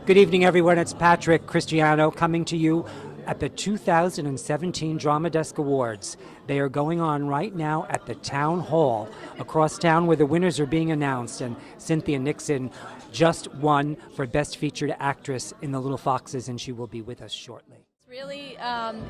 Good evening, everyone. It's Patrick Cristiano coming to you at the 2017 Drama Desk Awards. They are going on right now at the Town Hall across town where the winners are being announced. And Cynthia Nixon just won for Best Featured Actress in The Little Foxes, and she will be with us shortly. Really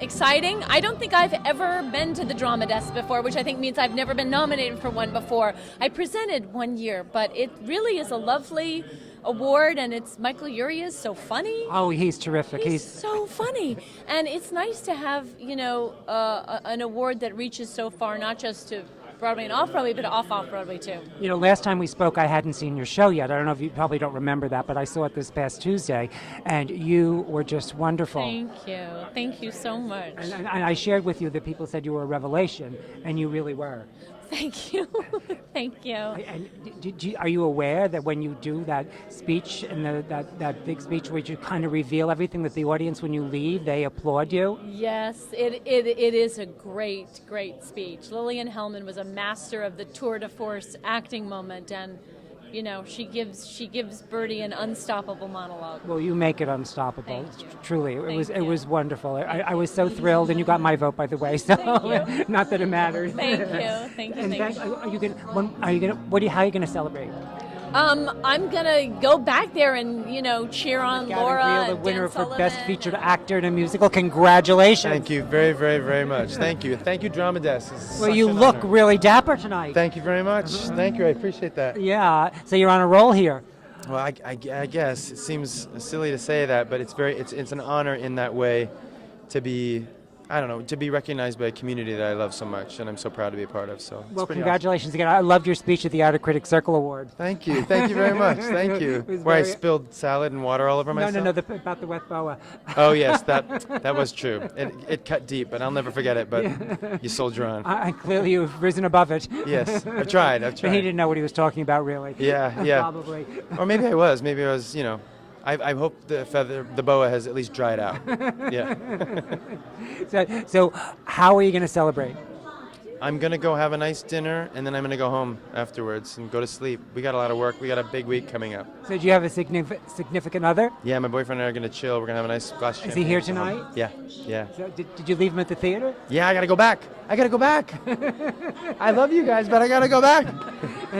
exciting. I don't think I've ever been to the Drama Desk before, which I think means I've never been nominated for one before. I presented one year, but it really is a lovely award, and it's Michael Urie is so funny. Oh, he's terrific. He's so funny, and it's nice to have an award that reaches so far, not just to Broadway and off-Broadway, but off-Broadway too. You know, last time we spoke, I hadn't seen your show yet. I don't know if you probably don't remember that, but I saw it this past Tuesday, and you were just wonderful. Thank you. Thank you so much. And I shared with you that people said you were a revelation, and you really were. Thank you. Thank you. And are you aware that when you do that speech, and that big speech where you kind of reveal everything, that the audience, when you leave, they applaud you? Yes, it is a great speech. Lillian Hellman was a master of the tour de force acting moment, and she gives Bertie an unstoppable monologue. Well, you make it unstoppable. Thank you. Truly, it was wonderfy. I was so thrilled, and you got my vote, by the way. So, not that it matters. Thank you. And are you gonna? How are you gonna celebrate? I'm gonna go back there and cheer on Laura. Real, the and winner Dan for Sullivan Best Featured Actor in a Musical. Congratulations! Thank you very, very, very much. Thank you. Thank you, Drama Desk. Well, you look really dapper tonight. Thank you very much. Thank you. I appreciate that. Yeah. So you're on a roll here. Well, I guess it seems silly to say that, but it's an honor in that way to be. I don't know, to be recognized by a community that I love so much, and I'm so proud to be a part of. So, well, congratulations again. I loved your speech at the Outer Critics Circle Award. Thank you very much. Thank you. Where I spilled salad and water all over myself. No, about the wet boa. Oh yes, that was true. It cut deep, and I'll never forget it. But you soldier on. Clearly, you've risen above it. Yes, I've tried. But he didn't know what he was talking about, really. Yeah. Probably. Or maybe I was. I hope the boa has at least dried out. Yeah. So how are you going to celebrate? I'm going to go have a nice dinner, and then I'm going to go home afterwards and go to sleep. We got a lot of work. We got a big week coming up. So do you have a significant other? Yeah, my boyfriend and I are going to chill. We're going to have a nice glass of champagne. Is he here tonight? Yeah. So did you leave him at the theater? Yeah, I got to go back. I love you guys, but I got to go back.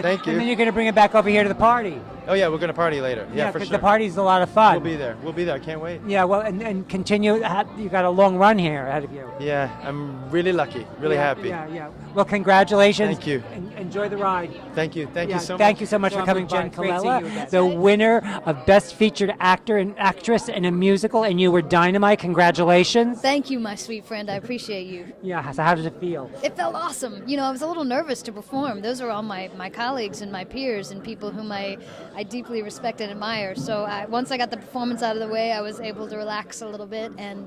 Thank you. And then you're going to bring him back over here to the party. Oh, yeah, we're going to party later. Yeah, for sure. The party's a lot of fun. We'll be there. I can't wait. Yeah, well, and continue. You got a long run here ahead of you. Yeah, I'm really lucky, really happy. Yeah. Well, congratulations. Thank you. Enjoy the ride. Thank you so much. Thank you so much for coming, Jen Colella, the winner of Best Featured Actor and Actress in a Musical, and you were dynamite. Congratulations. Thank you, my sweet friend. I appreciate you. Yeah, so how did it feel? It felt awesome. I was a little nervous to perform. Those are all my colleagues and my peers and people whom I deeply respect and admire. So once I got the performance out of the way, I was able to relax a little bit, and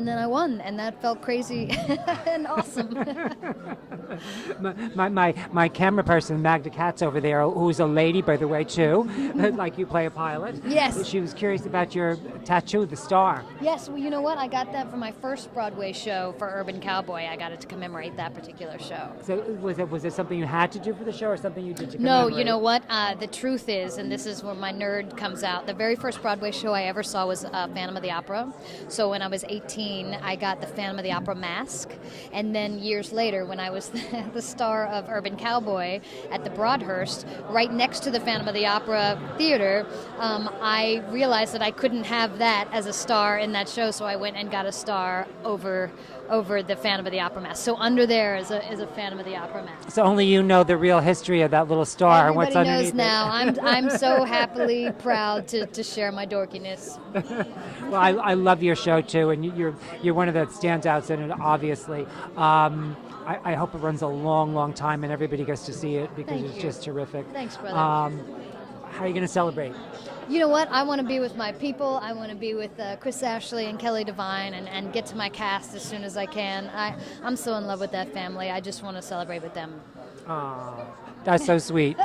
then I won, and that felt crazy and awesome. my camera person, Magda Katz over there, who's a lady, by the way, too, like you play a pilot. Yes. She was curious about your tattoo, the star. Yes, well, you know what? I got that for my first Broadway show for Urban Cowboy. I got it to commemorate that particular show. So was it something you had to do for the show, or something you did to No, commemorate? you know what? The truth is, and this is where my nerd comes out, the very first Broadway show I ever saw was Phantom of the Opera. So when I was 18, I got the Phantom of the Opera mask, and then years later, when I was the star of Urban Cowboy at the Broadhurst, right next to the Phantom of the Opera theater, I realized that I couldn't have that as a star in that show, so I went and got a star over the Phantom of the Opera mask. So under there is a Phantom of the Opera mask. So only you know the real history of that little star. Everybody what's underneath knows now. it. I'm so happily proud to share my dorkiness. Well, I love your show too, and you're one of the standouts in it, obviously. I hope it runs a long, long time and everybody gets to see it because it's just terrific. Thanks, brother. How are you going to celebrate? You know what? I want to be with my people. I want to be with Chris Ashley and Kelly Devine and get to my cast as soon as I can. I'm so in love with that family. I just want to celebrate with them. Aww. That's so sweet.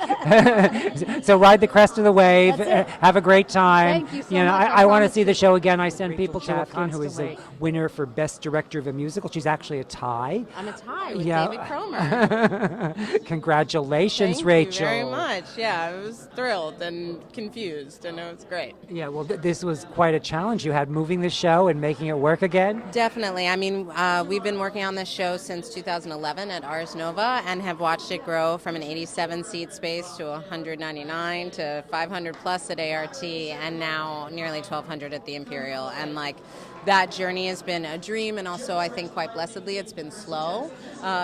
So ride the crest of the wave. Have a great time. Thank you so much. I want to see the show again. I send people to Atkins, who is a winner for Best Director of a Musical. She's actually a tie. I'm a tie with David Cromer. Congratulations, Thank Rachel. you very much. Yeah, I was thrilled and confused. and it was great. Yeah, well, this was quite a challenge you had, moving the show and making it work again. Definitely. I mean, we've been working on this show since 2011 at Ars Nova and have watched it grow from an 87-seat space to 199 to 500 plus at ART, and now nearly 1,200 at the Imperial. And like, that journey has been a dream, and also I think quite blessedly it's been slow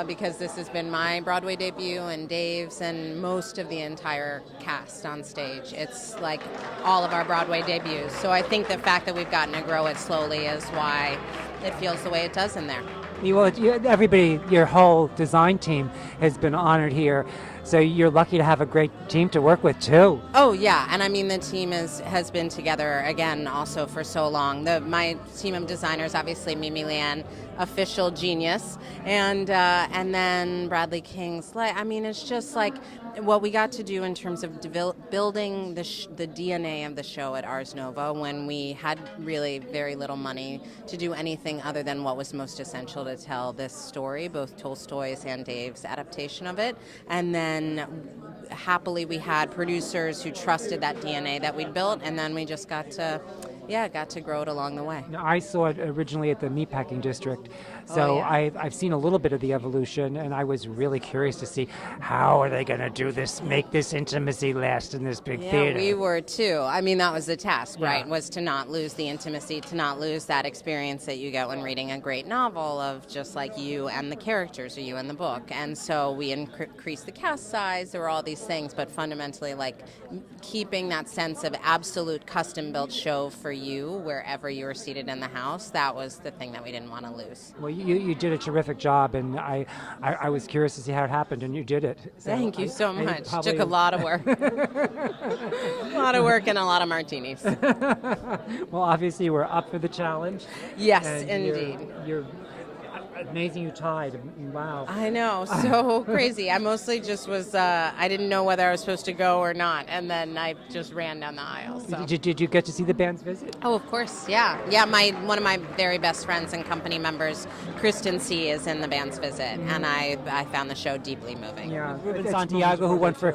because this has been my Broadway debut and Dave's and most of the entire cast on stage. It's like all of our Broadway debuts. So I think the fact that we've gotten to grow it slowly is why it feels the way it does in there. Everybody, your whole design team has been honored here, so you're lucky to have a great team to work with too. Oh yeah, and I mean the team has been together again also for so long. My team of designers, obviously Mimi Leanne, official genius, and then Bradley King's. I mean, it's just like what we got to do in terms of building the DNA of the show at Ars Nova when we had really very little money to do anything other than what was most essential to tell this story, both Tolstoy's and Dave's adaptation of it. And then happily we had producers who trusted that DNA that we'd built, and then we just got to grow it along the way. Now, I saw it originally at the Meatpacking District, so I've seen a little bit of the evolution, and I was really curious to see how are they going to do this, make this intimacy last in this big theater. Yeah, we were too. I mean, that was the task, right? Was to not lose the intimacy, to not lose that experience that you get when reading a great novel of just like you and the characters or you and the book. And so we increased the cast size. There were all these things, but fundamentally, like keeping that sense of absolute custom-built show for you wherever you were seated in the house. That was the thing that we didn't want to lose. Well, you did a terrific job, and I was curious to see how it happened, and you did it. So Thank you so much. Took a lot of work. A lot of work and a lot of martinis. Well, obviously, we're up for the challenge. Yes, and indeed. You're amazing you tied. Wow. I know, so crazy. I mostly just was, I didn't know whether I was supposed to go or not, and then I just ran down the aisle. So. Did you get to see the band's visit? Oh, of course, yeah. Yeah, one of my very best friends and company members, Kristen C., is in the band's visit, and I found the show deeply moving. Yeah, Ruben Santiago, who won for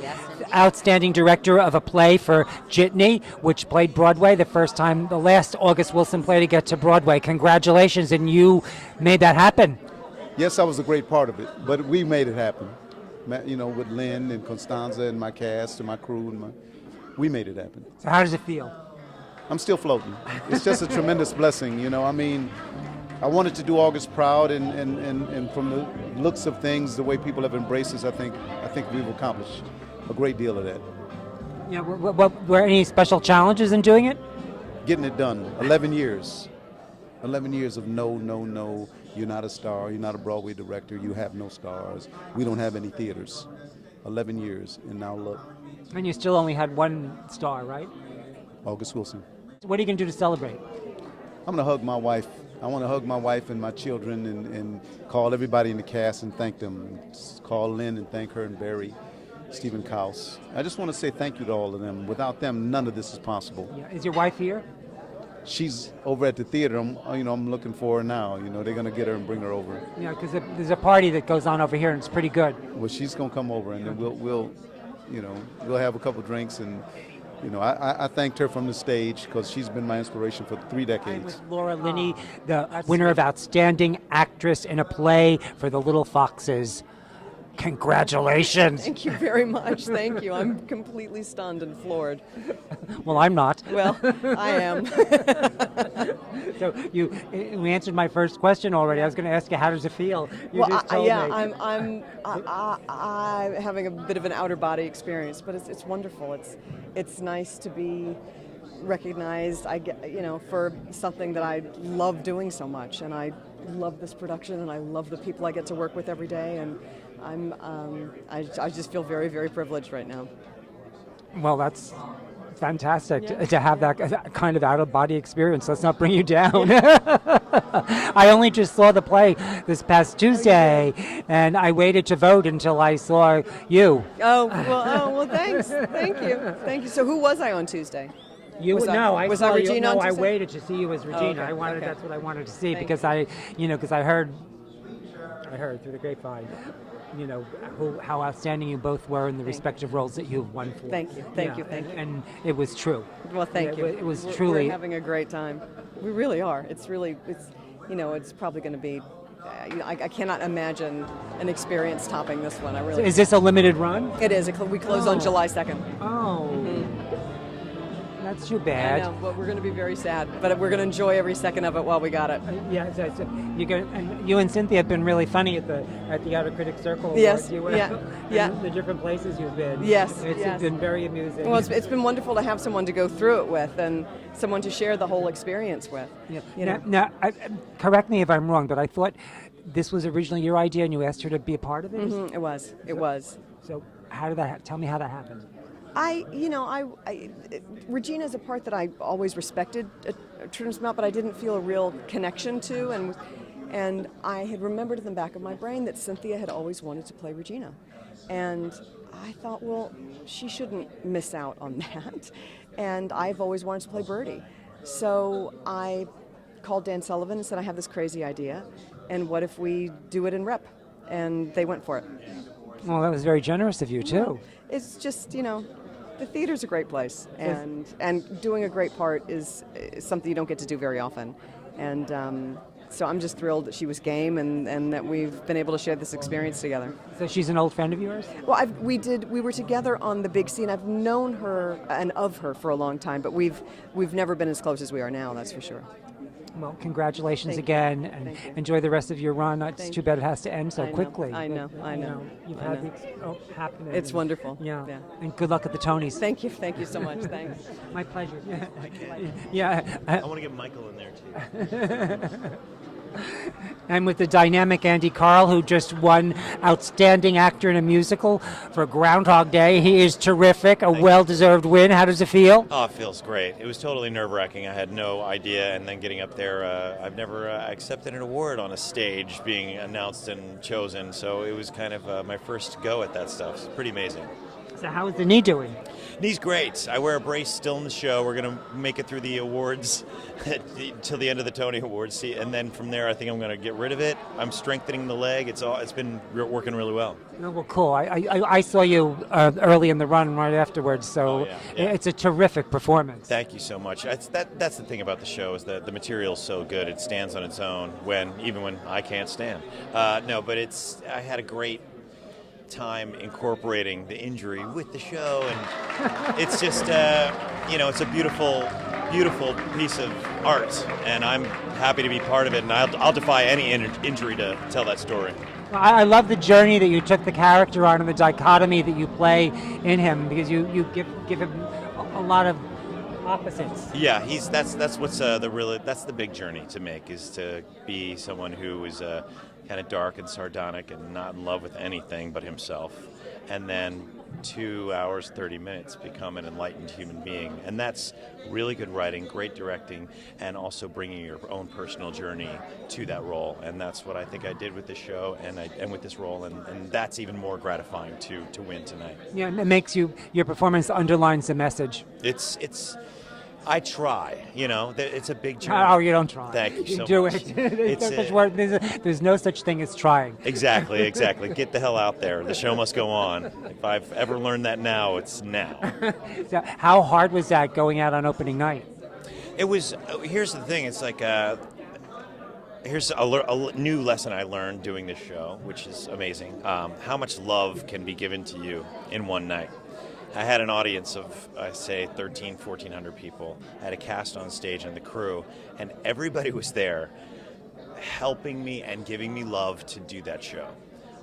Outstanding Director of a Play for Jitney, which played Broadway the last August Wilson play to get to Broadway. Congratulations, and you made that happen. Yes, I was a great part of it, but we made it happen. You know, with Lynn and Constanza and my cast and my crew, we made it happen. So how does it feel? I'm still floating. It's just a tremendous blessing, you know. I mean, I wanted to do August proud, and from the looks of things, the way people have embraced us, I think we've accomplished a great deal of that. Yeah, were any special challenges in doing it? Getting it done. 11 years. 11 years of no. You're not a star. You're not a Broadway director. You have no stars. We don't have any theaters. 11 years, and now look. And you still only had one star, right? August Wilson. What are you going to do to celebrate? I'm going to hug my wife. I want to hug my wife and my children and call everybody in the cast and thank them. Call Lynn and thank her and Barry, Stephen Kaus. I just want to say thank you to all of them. Without them, none of this is possible. Yeah. Is your wife here? She's over at the theater. I'm looking for her now. You know, they're going to get her and bring her over. Yeah, because there's a party that goes on over here, and it's pretty good. Well, she's going to come over, and then we'll have a couple drinks, and I thanked her from the stage because she's been my inspiration for 3 decades. I'm with Laura Linney, the winner of Outstanding Actress in a Play for The Little Foxes. Congratulations. Thank you very much. Thank you. I'm completely stunned and floored. Well, I'm not. Well, I am. So we answered my first question already. I was going to ask you, how does it feel? You just told me. I'm having a bit of an outer body experience, but it's wonderful. It's nice to be recognized. I get for something that I love doing so much, and I love this production, and I love the people I get to work with every day, and I just feel very, very privileged right now. Well, that's fantastic to have that kind of out-of-body experience. Let's not bring you down. I only just saw the play this past Tuesday, and I waited to vote until I saw you. Oh, well, thanks. Thank you. So who was I on Tuesday? Was I Regina on I Tuesday? waited to see you as Regina. Oh, okay. That's what I wanted to see because I heard I heard through the grapevine. You know how outstanding you both were in the respective roles that you've won for. Thank you, thank you, thank you. And it was true. Well, thank you. It was We're truly. having a great time. We really are. It's probably going to be. I cannot imagine an experience topping this one. I really. Is this a limited run? It is. We close on July 2nd. Oh, that's too I bad. know, but we're going to be very sad. But we're going to enjoy every second of it while we got it. Yeah, so you and Cynthia have been really funny at the Outer Critics Circle. Yes, Awards. yeah. The different places you've been. Yes, It's yes. been very amusing. Well, it's been wonderful to have someone to go through it with and someone to share the whole experience with. Yeah. You know? Now, correct me if I'm wrong, but I thought this was originally your idea, and you asked her to be a part of it. Mhm, it was. It was. So how did that? Tell me how that happened. Regina is a part that I always respected a tremendous amount, but I didn't feel a real connection to, and I had remembered in the back of my brain that Cynthia had always wanted to play Regina, and I thought, well, she shouldn't miss out on that, and I've always wanted to play Birdie, so I called Dan Sullivan and said, I have this crazy idea, and what if we do it in rep? And they went for it. Well, that was very generous of you too. It's just, the theater's a great place, and doing a great part is something you don't get to do very often. And so I'm just thrilled that she was game and that we've been able to share this experience together. So she's an old friend of yours? Well, we were together on the big scene. I've known her and of her for a long time, but we've never been as close as we are now, that's for sure. Well, congratulations Thank you. again, and Thank you. enjoy the rest of your run. It's Thank too bad it has to end so I know, quickly. I know, but, I you know, You've I had know. happening. It's wonderful. Yeah. Yeah. And good luck at the Tonys. Thank you so much. Thanks. My pleasure. I Yeah. want to get Michael in there too. And with the dynamic Andy Carl, who just won Outstanding Actor in a Musical for Groundhog Day. He is terrific, a well-deserved win. How does it feel? Oh, it feels great. It was totally nerve-wracking. I had no idea, and then getting up there, I've never accepted an award on a stage being announced and chosen, so it was kind of my first go at that stuff. It's pretty amazing. So how is the knee doing? Knee's great. I wear a brace still in the show. We're going to make it through the awards till the end of the Tony Awards, and then from there I think I'm going to get rid of it. I'm strengthening the leg. It's been working really well. Oh, well, cool. I saw you early in the run right afterwards, so Yeah. it's a terrific performance. Thank you so much. That's the thing about the show is that the material's so good. It stands on its own even when I can't stand. No, but I had a great time incorporating the injury with the show, and it's just it's a beautiful piece of art, and I'm happy to be part of it, and I'll defy any injury to tell that story. I love the journey that you took the character on and the dichotomy that you play in him, because you give him a lot of opposites. Yeah, that's what's that's the big journey to make, is to be someone who is kind of dark and sardonic and not in love with anything but himself, and then 2 hours 30 minutes become an enlightened human being. And that's really good writing, great directing, and also bringing your own personal journey to that role. And that's what I think I did with this show and with this role, and that's even more gratifying to win tonight. Yeah, it makes your performance underlines the message. I try, it's a big journey. Oh, you don't try. Thank you so do much. it. There's no such thing as trying. Exactly. Get the hell out there. The show must go on. If I've ever learned that now, it's now. So how hard was that going out on opening night? It was, here's the thing, it's like, here's a new lesson I learned doing this show, which is amazing. How much love can be given to you in one night. I had an audience of, I say, 1,400 people. I had a cast on stage and the crew, and everybody was there helping me and giving me love to do that show.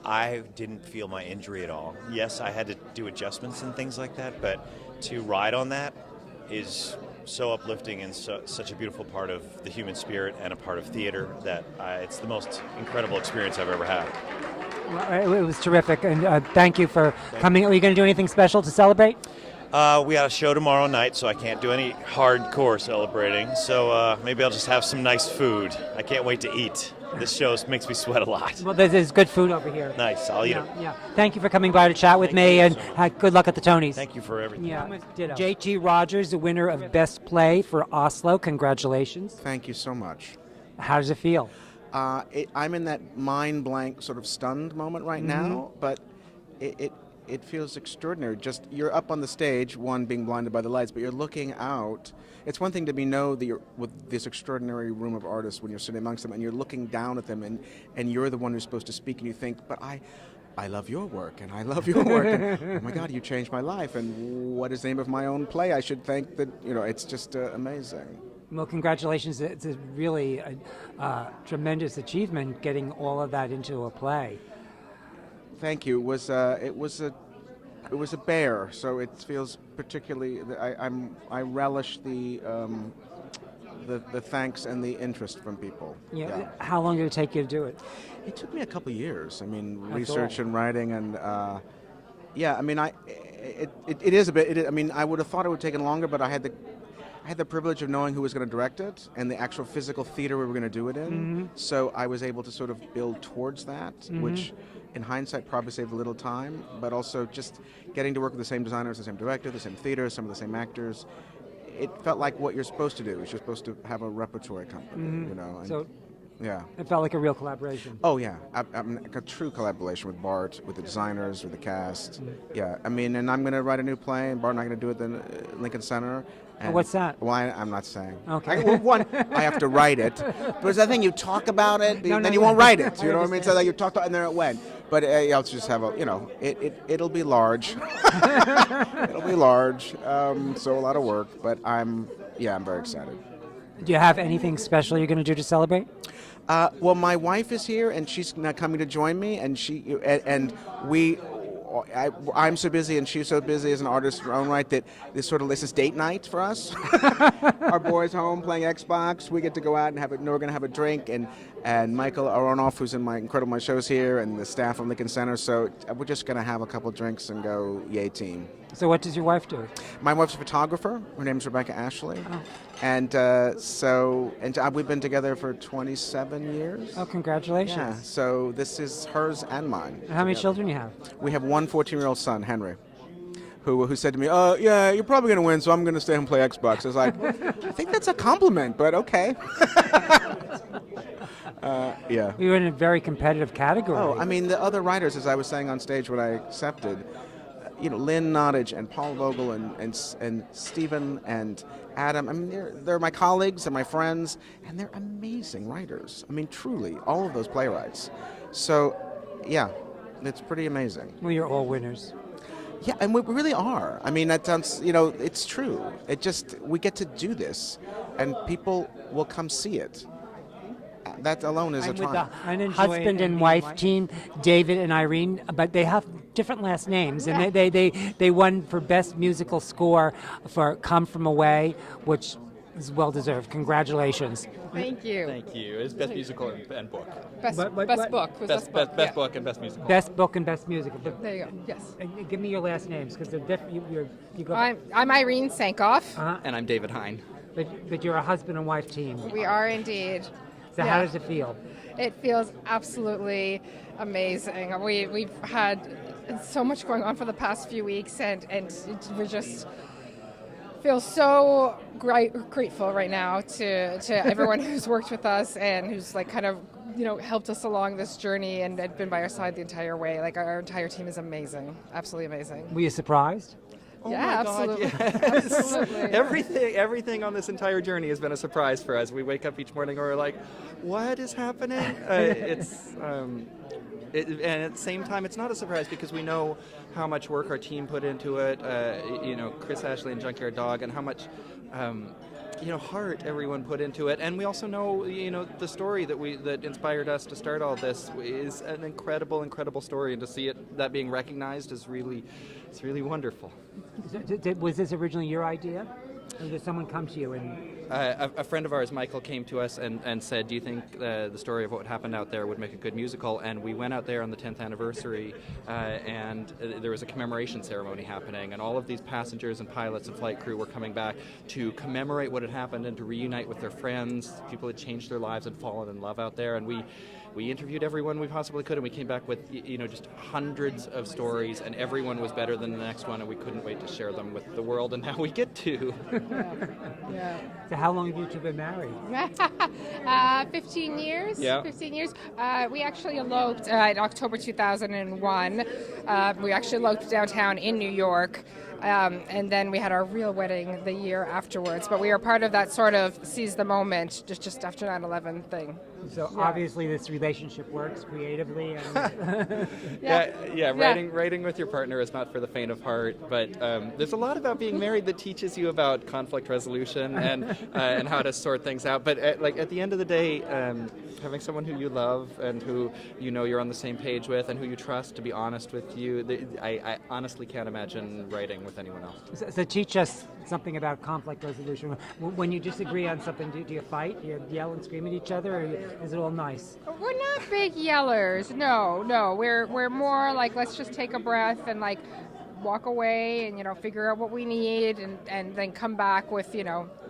I didn't feel my injury at all. Yes, I had to do adjustments and things like that, but to ride on that is so uplifting and such a beautiful part of the human spirit and a part of theater that it's the most incredible experience I've ever had. Well, it was terrific, and thank you for coming. Are you going to do anything special to celebrate? We got a show tomorrow night, so I can't do any hardcore celebrating. So maybe I'll just have some nice food. I can't wait to eat. This show makes me sweat a lot. Well, there's good food over here. Nice, I'll eat it. Yeah. Thank you for coming by to chat with me, and good luck at the Tonys. Thank you for everything. Yeah. JT Rogers, the winner of Best Play for Oslo. Congratulations. Thank you so much. How does it feel? I'm in that mind blank, sort of stunned moment right now, but it feels extraordinary. Just you're up on the stage, one being blinded by the lights, but you're looking out. It's one thing to know that you're with this extraordinary room of artists when you're sitting amongst them, and you're looking down at them, and you're the one who's supposed to speak, and you think, but I love your work, and I love your work. And, oh my God, you changed my life. And what is the name of my own play? I should thank that. It's just amazing. Well, congratulations. It's a really tremendous achievement getting all of that into a play. Thank you. It was a bear, so it feels particularly. I relish the thanks and the interest from people. Yeah. How long did it take you to do it? It took me a couple of years. I mean, That's research all. and writing, and I mean, it is a bit. I mean, I would have thought it would have taken longer, but I had the privilege of knowing who was going to direct it and the actual physical theater we were going to do it in. So I was able to sort of build towards that, which in hindsight probably saved a little time, but also just getting to work with the same designers, the same director, the same theater, some of the same actors. It felt like what you're supposed to do. You're supposed to have a repertory company, and, So yeah. it felt like a real collaboration. Oh yeah, a true collaboration with Bart, with the designers, with the cast. Yeah, I mean, and I'm going to write a new play, and Bart and I'm going to do it in Lincoln Center. And What's that? Well, I'm not saying. Okay. I have to write it. But it's the thing, you talk about it, No, then no, you no. won't write it. I You know what I mean? So understand. like you talked, and there it went. But I'll just have it'll be large. It'll be large. So a lot of work, but I'm very excited. Do you have anything special you're going to do to celebrate? Well, my wife is here, and she's coming to join me, and I'm so busy, and she's so busy as an artist in her own right that this is date night for us. Our boys home playing Xbox. We get to go out and we're going to have a drink, and Michael Aronoff, who's in my shows here, and the staff of Lincoln Center. So we're just going to have a couple drinks and go, yay team. So what does your wife do? My wife's a photographer. Her name's Rebecca Ashley. Oh. And we've been together for 27 years. Oh, congratulations. Yeah, so this is hers and mine. How many together. children you have? We have one 14-year-old son, Henry, who said to me, yeah, you're probably going to win, so I'm going to stay home and play Xbox. I was like, I think that's a compliment, but okay. Yeah. We were in a very competitive category. Oh, I mean, the other writers, as I was saying on stage when I accepted, Lynn Nottage and Paul Vogel and Stephen and Adam. I mean, they're my colleagues, they're my friends, and they're amazing writers. I mean, truly, all of those playwrights. So, yeah, it's pretty amazing. Well, you're all winners. Yeah, and we really are. I mean, that sounds, it's true. We get to do this, and people will come see it. That alone is a I'm with triumph. the husband and wife team, David and Irene, but they have different last names, and they won for best musical score for "Come From Away," which is well deserved. Congratulations. Thank you. Thank you. It's best musical and book. Best, What- best book. Was Best yeah. book and best musical. Best book and best musical. But, There you go. Yes. give me your last names because they're different. You go. I'm Irene Sankoff. And I'm David Hine. But you're a husband and wife team. We are indeed. So how does it feel? It feels absolutely amazing. We've had so much going on for the past few weeks, and we just feel so grateful right now to everyone who's worked with us and who's helped us along this journey and been by our side the entire way. Like our entire team is amazing, absolutely amazing. Were you surprised? Oh Yeah, my God, absolutely. yes. Absolutely. Everything on this entire journey has been a surprise for us. We wake up each morning and we're like, what is happening? And at the same time, it's not a surprise because we know how much work our team put into it. Chris Ashley and Junkyard Dog, and how much heart everyone put into it. And we also know, the story that inspired us to start all this is an incredible story, and to see that being recognized is really wonderful. Was this originally your idea, or did someone come to you and? A friend of ours, Michael, came to us and said, do you think the story of what happened out there would make a good musical? And we went out there on the 10th anniversary, and there was a commemoration ceremony happening, and all of these passengers and pilots and flight crew were coming back to commemorate what had happened and to reunite with their friends, people had changed their lives and fallen in love out there. And we we interviewed everyone we possibly could, and we came back with just hundreds of stories, and everyone was better than the next one, and we couldn't wait to share them with the world, and now we get to. Yeah. So how long have you two been married? 15 years. Yeah. 15 years. We actually eloped in October 2001. We actually eloped downtown in New York. And then we had our real wedding the year afterwards. But we were part of that sort of seize the moment just after 9/11 thing. So obviously this relationship works creatively. And Writing with your partner is not for the faint of heart, but there's a lot about being married that teaches you about conflict resolution and how to sort things out. But at the end of the day, having someone who you love and who you're on the same page with and who you trust to be honest with you, I honestly can't imagine writing with anyone else. so teach us something about conflict resolution. When you disagree on something, do you fight? Do you yell and scream at each other, or is it all nice? We're not big yellers. No. We're more like, let's just take a breath and like walk away and figure out what we need and then come back with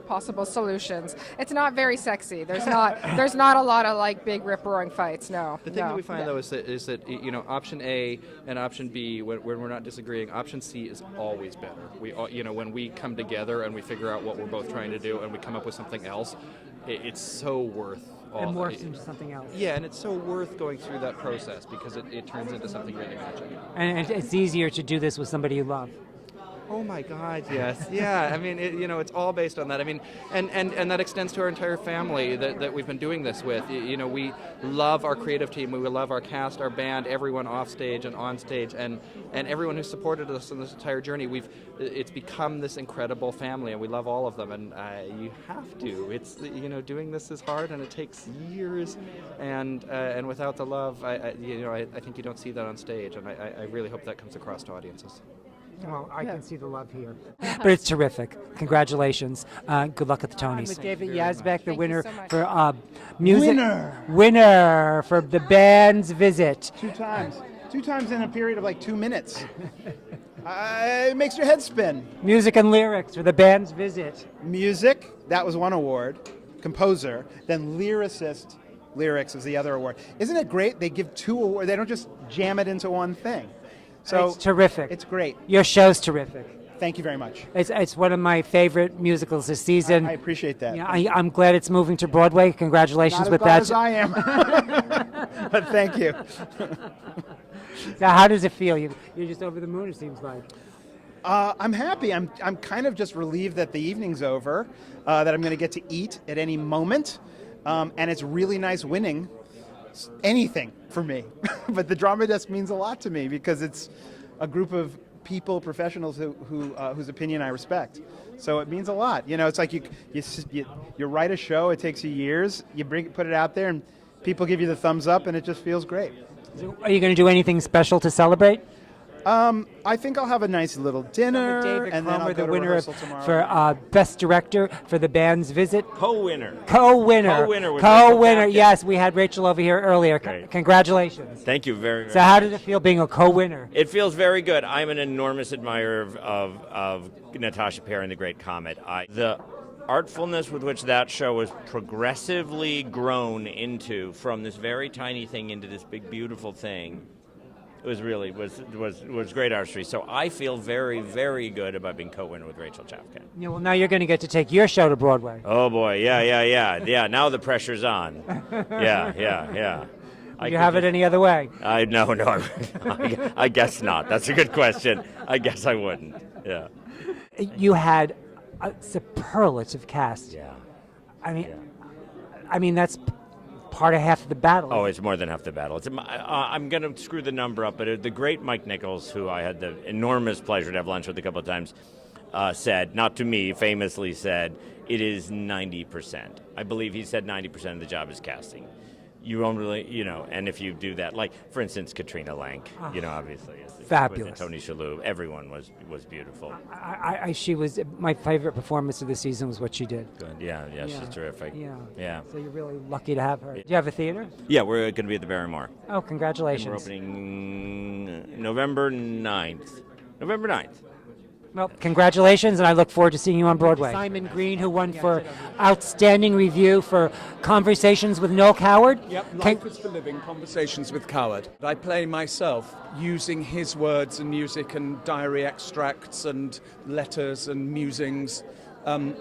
possible solutions. It's not very sexy. There's not a lot of like big rip-roaring fights. No. The thing that we find though is that option A and option B, when we're not disagreeing, option C is always better. We when we come together and we figure out what we're both trying to do and we come up with something else, it's so worth. It morphs into something else. Yeah, and it's so worth going through that process because it turns into something really magic. And it's easier to do this with somebody you love. Oh my God, yes. Yeah, I mean, it's all based on that. I mean, and that extends to our entire family that we've been doing this with. We love our creative team, we love our cast, our band, everyone off stage and on stage, and everyone who supported us in this entire journey. It's become this incredible family, and we love all of them, and you have to. It's, doing this is hard, and it takes years, and without the love, I think you don't see that on stage, and I really hope that comes across to audiences. Well, I can see the love here. But it's terrific. Congratulations. Good luck at the Tonys. With David Yazbek, the winner for music. Winner for the band's visit. Two times in a period of like 2 minutes. It makes your head spin. Music and lyrics for the band's visit. Music, that was one award. Composer. Then lyricist, lyrics is the other award. Isn't it great? They give 2 awards. They don't just jam it into one thing. So it's terrific. It's great. Your show's terrific. Thank you very much. It's one of my favorite musicals this season. I appreciate that. I'm glad it's moving to Broadway. Congratulations with that. Not as I am. But thank you. So how does it feel? You're just over the moon, it seems like. I'm happy. I'm kind of just relieved that the evening's over, that I'm going to get to eat at any moment, and it's really nice winning anything for me. But the Drama Desk means a lot to me because it's a group of people, professionals whose opinion I respect. So it means a lot. It's like you write a show. It takes you years. You put it out there, and people give you the thumbs up, and it just feels great. So are you going to do anything special to celebrate? I think I'll have a nice little dinner, David and then Cromer, I'll go the to winner rehearsal tomorrow. for Best Director for the band's visit. Co-winner. Co-winner. Yes, we had Rachel over here earlier. Great. Congratulations. Thank you very much. So how did it feel being a co-winner? It feels very good. I'm an enormous admirer of Natasha Perry and the Great Comet. The artfulness with which that show was progressively grown into, from this very tiny thing into this big, beautiful thing, it was really was great artistry. So I feel very, very good about being co-winner with Rachel Chavkin. Yeah, well, now you're going to get to take your show to Broadway. Oh boy, yeah. Now the pressure's on. Yeah. Would you have it any other way? No. I guess not. That's a good question. I guess I wouldn't. Yeah. You had a superlative cast. Yeah. I mean that's part of half of the battle. Oh, it's more than half the battle. I'm going to screw the number up, but the great Mike Nichols, who I had the enormous pleasure to have lunch with a couple of times, said, not to me, famously said, it is 90%. I believe he said 90% of the job is casting. You don't really, and if you do that, like, for instance, Katrina Lank, obviously. Fabulous. Tony Shalhoub, everyone was beautiful. She was, my favorite performance of the season was what she did. Good, yeah, she's terrific. Yeah. So you're really lucky to have her. Do you have a theater? Yeah, we're going to be at the Barrymore. Oh, congratulations. And we're opening November 9th. Well, congratulations, and I look forward to seeing you on Broadway. Simon Green, who won for Outstanding Review for Conversations with Noel Coward. Yep, Life is for Living, Conversations with Coward. I play myself using his words and music and diary extracts and letters and musings. And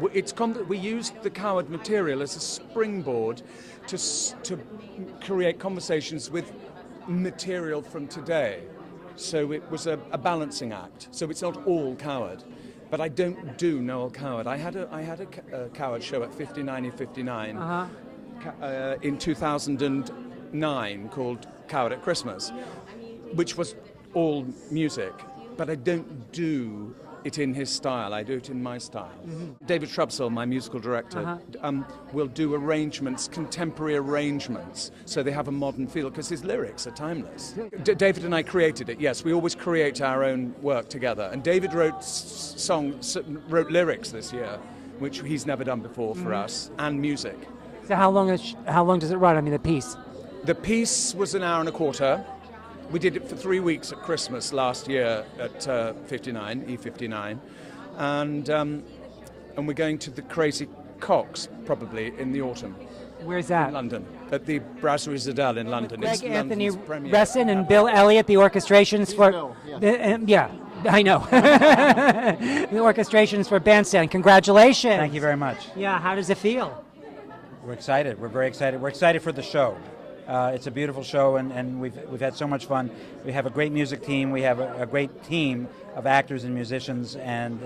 we used the Coward material as a springboard to create conversations with material from today. So it was a balancing act. So it's not all Coward. But I don't do Noel Coward. I had a Coward show at 59E59 in 2009 called Coward at Christmas, which was all music. But I don't do it in his style. I do it in my style. David Shrubsole, my musical director, will do arrangements, contemporary arrangements, so they have a modern feel, because his lyrics are timeless. David and I created it, yes. We always create our own work together. And David wrote lyrics this year, which he's never done before for us, and music. So how long does it run? I mean, the piece? The piece was an hour and a quarter. We did it for 3 weeks at Christmas last year at E59, and we're going to the Crazy Coqs probably in the autumn. Where's that? In London, at the Brasserie Zedel in London. Greg It's Anthony London's premiere. Resson and Bill Elliott, the orchestrations for... yeah, I know. The orchestrations for Bandstand. Congratulations. Thank you very much. Yeah, how does it feel? We're excited. We're very excited. We're excited for the show. It's a beautiful show, and we've had so much fun. We have a great music team. We have a great team of actors and musicians, and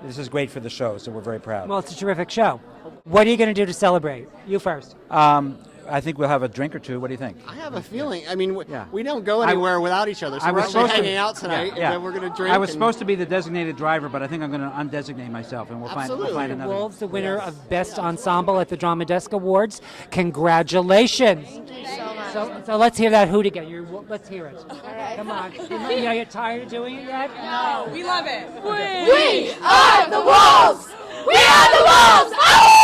this is great for the show, so we're very proud. Well, it's a terrific show. What are you going to do to celebrate? You first. I think we'll have a drink or two. What do you think? I have a feeling. I mean, we don't go anywhere without each other, so we're actually hanging out tonight, and then we're going to drink. I was supposed to be the designated driver, but I think I'm going to undesignate myself, and we'll find another. Wolves, the winner of Best Ensemble at the Drama Desk Awards. Congratulations. Thank you so much. So let's hear that hoot again. Let's hear it. All right. Come on. Are you tired of doing it yet? No, we love it. We are the Wolves! We are the Wolves! Oh!